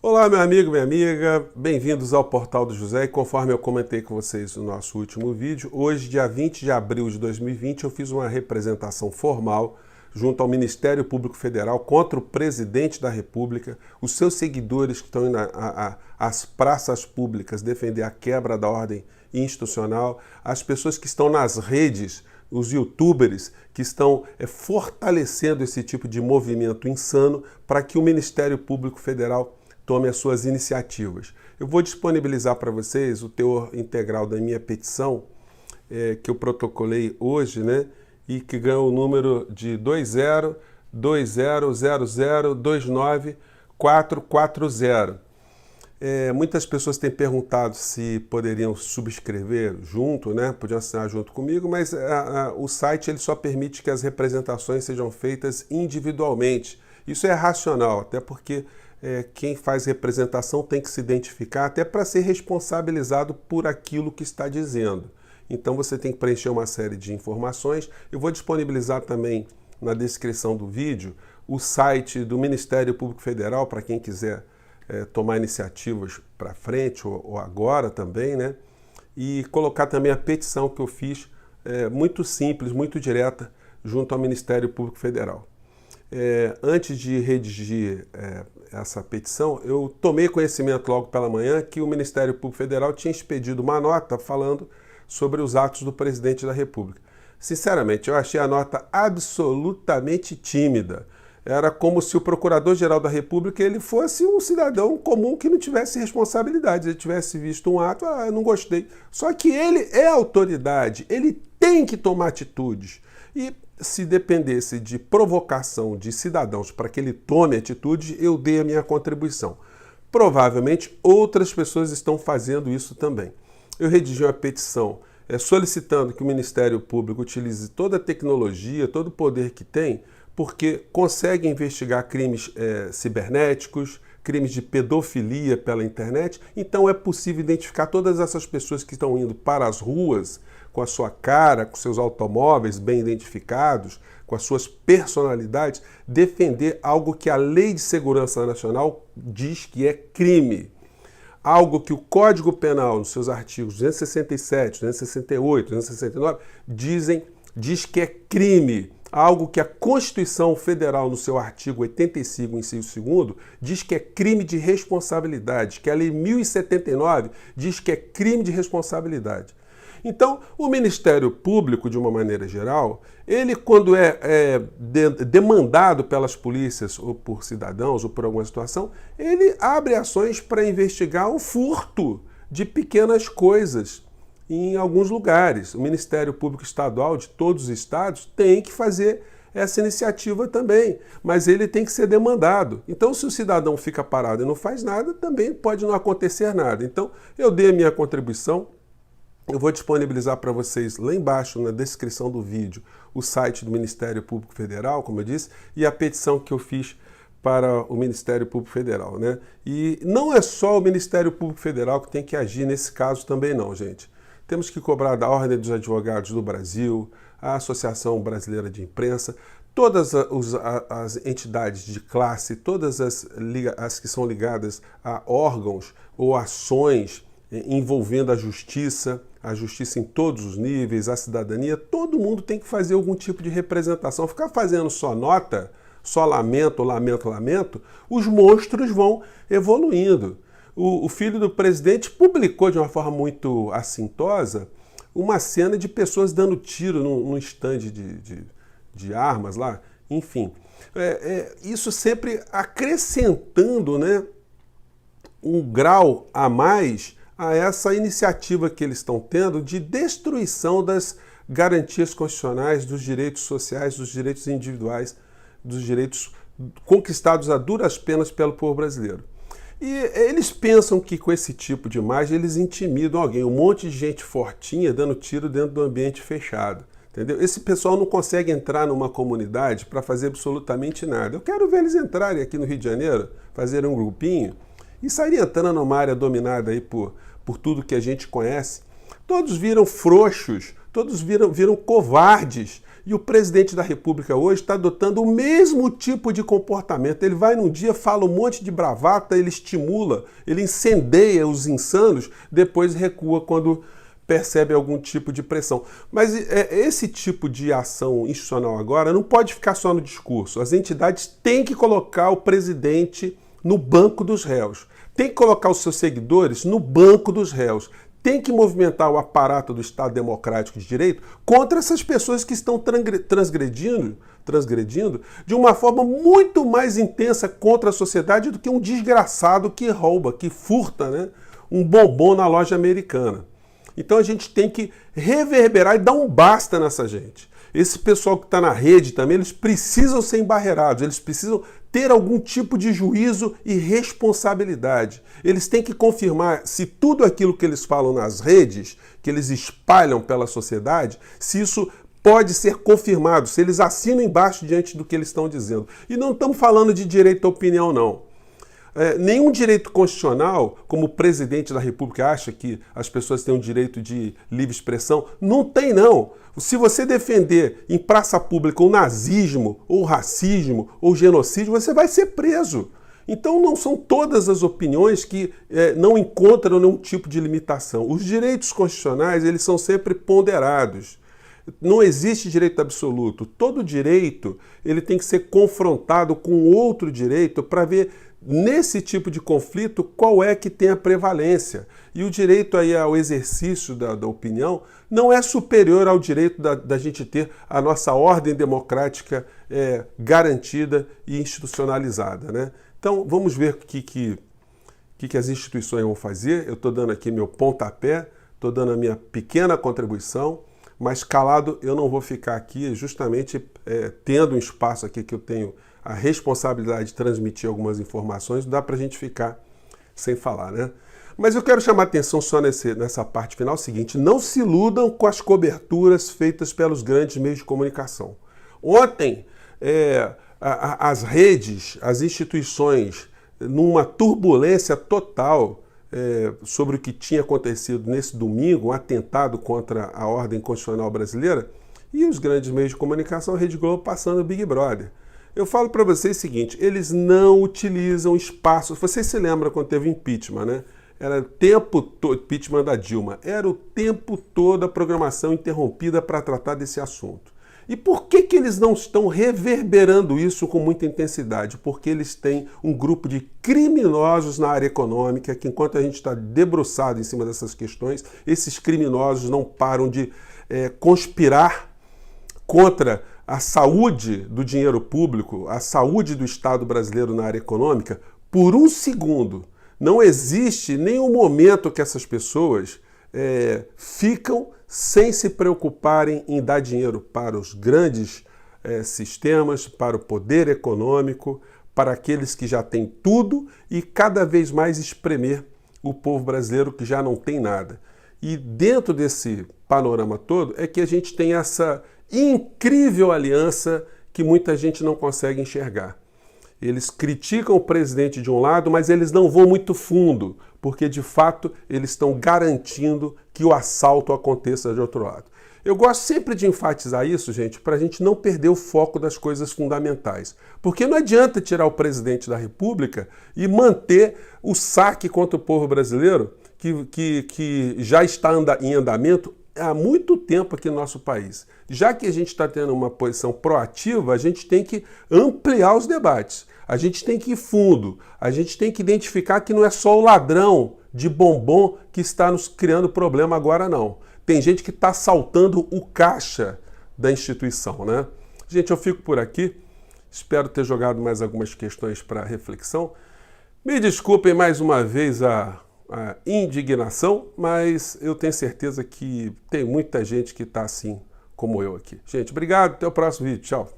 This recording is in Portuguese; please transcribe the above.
Olá, meu amigo, minha amiga, bem-vindos ao Portal do José. E conforme eu comentei com vocês no nosso último vídeo, hoje, dia 20 de abril de 2020, eu fiz uma representação formal junto ao Ministério Público Federal contra o presidente da República, os seus seguidores que estão indo às praças públicas defender a quebra da ordem institucional, as pessoas que estão nas redes, os youtubers que estão fortalecendo esse tipo de movimento insano para que o Ministério Público Federal tome as suas iniciativas. Eu vou disponibilizar para vocês o teor integral da minha petição, que eu protocolei hoje, né, e que ganhou o número de 202000294440. Muitas pessoas têm perguntado se poderiam subscrever junto, né, podiam assinar junto comigo, mas o site ele só permite que as representações sejam feitas individualmente. Isso é racional, até porque quem faz representação tem que se identificar até para ser responsabilizado por aquilo que está dizendo. Então você tem que preencher uma série de informações. Eu vou disponibilizar também na descrição do vídeo o site do Ministério Público Federal para quem quiser tomar iniciativas para frente ou agora também, né? E colocar também a petição que eu fiz, muito simples, muito direta, junto ao Ministério Público Federal. Antes de redigir essa petição, eu tomei conhecimento logo pela manhã que o Ministério Público Federal tinha expedido uma nota falando sobre os atos do presidente da República. Sinceramente, eu achei a nota absolutamente tímida. Era como se o Procurador-Geral da República ele fosse um cidadão comum que não tivesse responsabilidade. Ele tivesse visto um ato, eu não gostei. Só que ele é autoridade, ele tem que tomar atitudes. E se dependesse de provocação de cidadãos para que ele tome atitude, eu dei a minha contribuição. Provavelmente outras pessoas estão fazendo isso também. Eu redigi uma petição solicitando que o Ministério Público utilize toda a tecnologia, todo o poder que tem, porque consegue investigar crimes cibernéticos, crimes de pedofilia pela internet. Então é possível identificar todas essas pessoas que estão indo para as ruas com a sua cara, com seus automóveis bem identificados, com as suas personalidades, defender algo que a Lei de Segurança Nacional diz que é crime. Algo que o Código Penal, nos seus artigos 267, 268, 269, diz que é crime. Algo que a Constituição Federal, no seu artigo 85, inciso 2º, diz que é crime de responsabilidade, que a Lei 1079 diz que é crime de responsabilidade. Então, o Ministério Público, de uma maneira geral, ele, quando demandado pelas polícias ou por cidadãos ou por alguma situação, ele abre ações para investigar o furto de pequenas coisas em alguns lugares. O Ministério Público Estadual de todos os estados tem que fazer essa iniciativa também, mas ele tem que ser demandado. Então, se o cidadão fica parado e não faz nada, também pode não acontecer nada. Então, eu dei a minha contribuição. Eu vou disponibilizar para vocês lá embaixo, na descrição do vídeo, o site do Ministério Público Federal, como eu disse, e a petição que eu fiz para o Ministério Público Federal, né? E não é só o Ministério Público Federal que tem que agir nesse caso também não, gente. Temos que cobrar da Ordem dos Advogados do Brasil, a Associação Brasileira de Imprensa, todas as entidades de classe, todas as que são ligadas a órgãos ou ações envolvendo a justiça em todos os níveis, a cidadania, todo mundo tem que fazer algum tipo de representação. Ficar fazendo só nota, só lamento, os monstros vão evoluindo. O filho do presidente publicou de uma forma muito assintosa uma cena de pessoas dando tiro num estande de armas lá, enfim. Isso sempre acrescentando, né, um grau a mais a essa iniciativa que eles estão tendo de destruição das garantias constitucionais, dos direitos sociais, dos direitos individuais, dos direitos conquistados a duras penas pelo povo brasileiro. E eles pensam que com esse tipo de imagem eles intimidam alguém, um monte de gente fortinha dando tiro dentro do ambiente fechado. Entendeu? Esse pessoal não consegue entrar numa comunidade para fazer absolutamente nada. Eu quero ver eles entrarem aqui no Rio de Janeiro, fazerem um grupinho e saírem entrando numa área dominada aí por tudo que a gente conhece. Todos viram frouxos, todos viram covardes E o presidente da República hoje está adotando o mesmo tipo de comportamento. Ele vai num dia, fala um monte de bravata, ele estimula, ele incendeia os insanos, depois recua quando percebe algum tipo de pressão. Mas esse tipo de ação institucional agora não pode ficar só no discurso. As entidades têm que colocar o presidente no banco dos réus. Tem que colocar os seus seguidores no banco dos réus. Tem que movimentar o aparato do Estado Democrático de Direito contra essas pessoas que estão transgredindo de uma forma muito mais intensa contra a sociedade do que um desgraçado que rouba, que furta, né, um bombom na loja americana. Então a gente tem que reverberar e dar um basta nessa gente. Esse pessoal que está na rede também, eles precisam ser embarreirados, eles precisam ter algum tipo de juízo e responsabilidade. Eles têm que confirmar se tudo aquilo que eles falam nas redes, que eles espalham pela sociedade, se isso pode ser confirmado, se eles assinam embaixo diante do que eles estão dizendo. E não estamos falando de direito à opinião, não. Nenhum direito constitucional, como o presidente da República acha que as pessoas têm o direito de livre expressão, não tem não. Se você defender em praça pública o nazismo, ou o racismo, ou o genocídio, você vai ser preso. Então não são todas as opiniões que não encontram nenhum tipo de limitação. Os direitos constitucionais, eles são sempre ponderados. Não existe direito absoluto. Todo direito ele tem que ser confrontado com outro direito para ver nesse tipo de conflito qual é que tem a prevalência. E o direito aí ao exercício da opinião não é superior ao direito da gente ter a nossa ordem democrática garantida e institucionalizada, né? Então vamos ver o que as instituições vão fazer. Eu estou dando aqui meu pontapé, estou dando a minha pequena contribuição, mas calado eu não vou ficar aqui, justamente tendo um espaço aqui que eu tenho a responsabilidade de transmitir algumas informações, não dá para a gente ficar sem falar, né? Mas eu quero chamar a atenção só nessa parte final seguinte: não se iludam com as coberturas feitas pelos grandes meios de comunicação. Ontem, as redes, as instituições, numa turbulência total sobre o que tinha acontecido nesse domingo, um atentado contra a ordem constitucional brasileira, e os grandes meios de comunicação, a Rede Globo passando o Big Brother. Eu falo para vocês o seguinte: eles não utilizam espaço. Vocês se lembram quando teve impeachment, né? Era o tempo todo, impeachment da Dilma, era o tempo todo a programação interrompida para tratar desse assunto. E por que eles não estão reverberando isso com muita intensidade? Porque eles têm um grupo de criminosos na área econômica que, enquanto a gente está debruçado em cima dessas questões, esses criminosos não param de conspirar contra a saúde do dinheiro público, a saúde do Estado brasileiro na área econômica, por um segundo. Não existe nenhum momento que essas pessoas ficam sem se preocuparem em dar dinheiro para os grandes sistemas, para o poder econômico, para aqueles que já têm tudo e cada vez mais espremer o povo brasileiro que já não tem nada. E dentro desse panorama todo é que a gente tem essa incrível aliança que muita gente não consegue enxergar. Eles criticam o presidente de um lado, mas eles não vão muito fundo, porque de fato eles estão garantindo que o assalto aconteça de outro lado. Eu gosto sempre de enfatizar isso, gente, para a gente não perder o foco das coisas fundamentais. Porque não adianta tirar o presidente da República e manter o saque contra o povo brasileiro, que já está em andamento há muito tempo aqui no nosso país. Já que a gente está tendo uma posição proativa, a gente tem que ampliar os debates. A gente tem que ir fundo. A gente tem que identificar que não é só o ladrão de bombom que está nos criando problema agora, não. Tem gente que está assaltando o caixa da instituição, né? Gente, eu fico por aqui. Espero ter jogado mais algumas questões para reflexão. Me desculpem mais uma vez a indignação, mas eu tenho certeza que tem muita gente que está assim como eu aqui. Gente, obrigado. Até o próximo vídeo. Tchau.